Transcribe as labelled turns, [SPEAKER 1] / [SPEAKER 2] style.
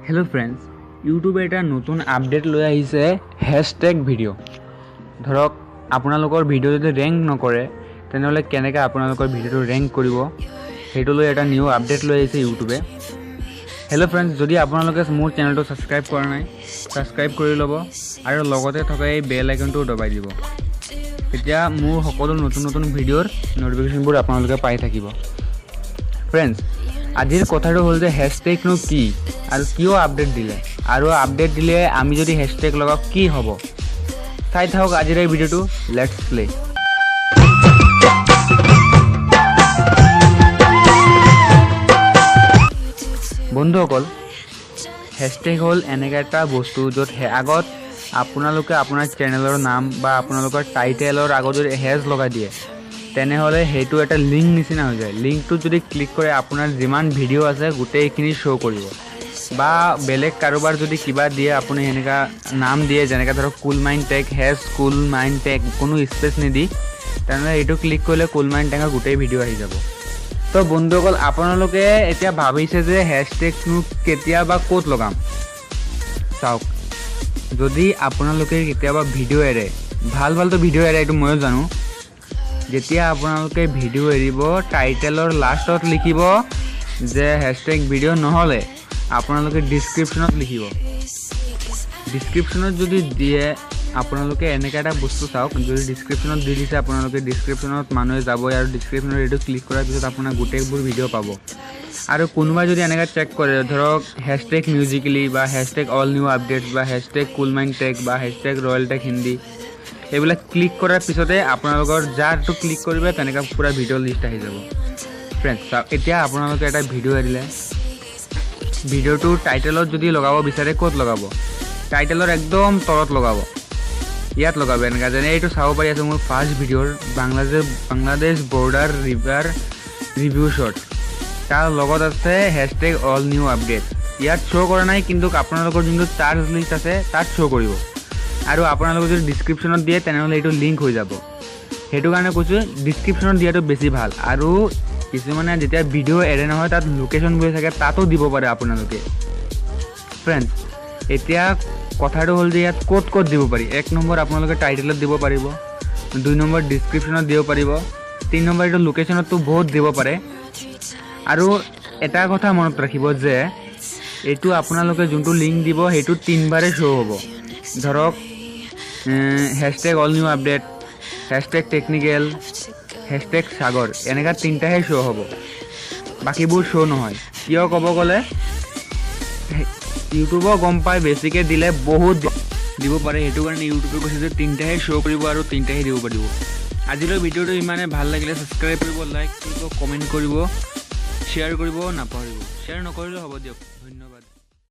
[SPEAKER 1] hello friends YouTube এটা নতুন update লৈ আহিছে হ্যাশট্যাগ ভিডিও ধৰক আপোনালোকৰ ভিডিও যদি ৰেংক নকৰে তেনেহলে কেনেকৈ আপোনালোকৰ ভিডিওটো ৰেংক কৰিব হেতু লৈ এটা নিউ আপডেট লৈ আহিছে ইউটিউবে हेलो फ्रेंड्स যদি আপোনালোকে মোৰ চেনেলটো সাবস্ক্ৰাইব কৰা নাই সাবস্ক্ৰাইব কৰি লব আৰু লগতে থকা এই বেল আইকনটো দবাই দিব এতিয়া মোৰ সকলো নতুন নতুন ভিডিওৰ নোটিফিকেশনবোৰ আপোনালোকে পাই থাকিব फ्रेंड्स আজিৰ কথাটো হ'ল যে হ্যাশট্যাগ নো কি আৰু কিয় আপডেট দিলে আৰু আপডেট দিলে আমি যদি হ্যাশট্যাগ লগাও কি হ'ব চাই থাকক আজিৰ এই ভিডিওটো লেটস প্লে বন্ধুসকল হ্যাশট্যাগ হ'ল এনেকা এটা বস্তু য'ত আগত আপোনালোকে আপোনাৰ চেনেলৰ নাম বা আপোনালোকৰ টাইটেলৰ আগত যদি হ্যাশ লগাই দিয়ে তেনেহলে হেতু এটা লিংক নিচিনা হৈ যায় লিংকটো যদি ক্লিক কৰে আপোনাৰ যিমান ভিডিও আছে গোটেইখিনি শো কৰিব বা বেলেগ কাৰোবাৰ যদি কিবা দিয়ে আপুনি এনেকা নাম দিয়ে যেনেকা ধৰক কুল মাইন্ড টেক হ্যাশ কুল মাইন্ড টেক কোনো স্পেস নিদি তেনেহলে এইটো ক্লিক কৰিলে কুল মাইন্ড টেকৰ গোটেই ভিডিও আহি যাব তো বন্ধুসকল আপোনালোকে এতিয়া ভাবিছে যে হ্যাশট্যাগ নো কেতিয়া বা ক'ত লগাম চাওক যদি আপোনালোকে কেতিয়াবা ভিডিও এৰে ভাল তো ভিডিও এৰে এইটো ময়ো জানো যেতিয়া আপোনালোকে ভিডিও এৰিব টাইটেলৰ লাষ্টত লিখিব যে হ্যাশট্যাগ ভিডিও নহলে আপোনালোকে ডেসক্ৰিপচনত লিখিব ডেসক্ৰিপচনত যদি দিয়ে আপোনালোকে এনেকা এটা বস্তু চাওক যদি ডেসক্ৰিপচনত দি দিছে আপোনালোকে ডেসক্ৰিপচনত মানুহে যাব আৰু ডেসক্ৰিপচনত এইটো ক্লিক কৰাৰ পিছত আপোনাৰ গোটেইবোৰ ভিডিও পাব আৰু কোনোবা যদি এনেকা চেক কৰে ধৰক হ্যাশট্যাগ মিউজিক্যালি বা হ্যাশট্যাগ অল নিউ আপডেটস বা হ্যাশট্যাগ কুল মাইন্ড টেক বা হ্যাশট্যাগ ৰয়েল টেক হিন্দী এইবিলাক ক্লিক কৰাৰ পিছতে আপোনালোকৰ যাৰটো ক্লিক কৰিবে তেনেকা পুৰা ভিডিও লিষ্ট আহি যাব फ्रेंड्स এতিয়া আপোনালোকে এটা ভিডিও এৰিলে ভিডিওটো টাইটেলত যদি লগাব বিচাৰে ক'ত লগাব টাইটেলৰ একদম তলত লগাব ইয়াত লগাব এনেকা যেনে এইটো চাব পাৰি আছে মোৰ ফাৰ্স্ট ভিডিওৰ Bangladesh border river review shot তাৰ লগত আছে হ্যাশট্যাগ অল নিউ আপডেট ইয়াত শো কৰা নাই কিন্তু আপোনালোকৰ যোনটো চাৰ্জ লিষ্ট আছে তাত শো কৰিব আৰু আপোনালোকে যদি ডেসক্ৰিপচনত দিয়ে তেনেহলে এইটো লিংক হৈ যাব হেতু কাৰণে কৈছো ডেসক্ৰিপচনত দিয়াটো বেছি ভাল আৰু কিছুমানে যেতিয়া ভিডিও এৰে নহয় তাত লোকেশন গৈ থাকে তাতো দিব পাৰে আপোনালোকে फ्रेंड्स এতিয়া কথাটো হ'ল যে ইয়াত ক'ত দিব পাৰি এক নম্বৰ আপোনালোকে টাইটেলত দিব পাৰিব দুই নম্বৰ ডেসক্ৰিপচনত দিব পাৰিব তিন নম্বৰ এইটো লোকেশনতো বহুত দিব পাৰে আৰু এটা কথা মনত ৰাখিব যে এইটো আপোনালোকে যোনটো লিংক দিব হেতু তিনবাৰে শো হ'ব ধৰক hashtag all new update hashtag technical hashtag Sagar এনেকা তিনটাহে শো হ'ব বাকিবোৰ শো নহয় কিয় ক'ব গ'লে ইউটিউবও গম পায় বেছিকে দিলে বহুত দিব পাৰে হেতু কাৰণে ইউটিউবে কৈছে যে তিনটাহে শো কৰিব আৰু তিনটাহে দিব পাৰিব আজিলৈ ভিডিওটো ইমানে ভাল লাগিলে সাবস্ক্ৰাইব কৰিব লাইক কৰিব কমেন্ট কৰিব শেয়াৰ কৰিব নাপাহৰিব শেয়াৰ নকৰিলে হ'ব দিয়ক ধন্যবাদ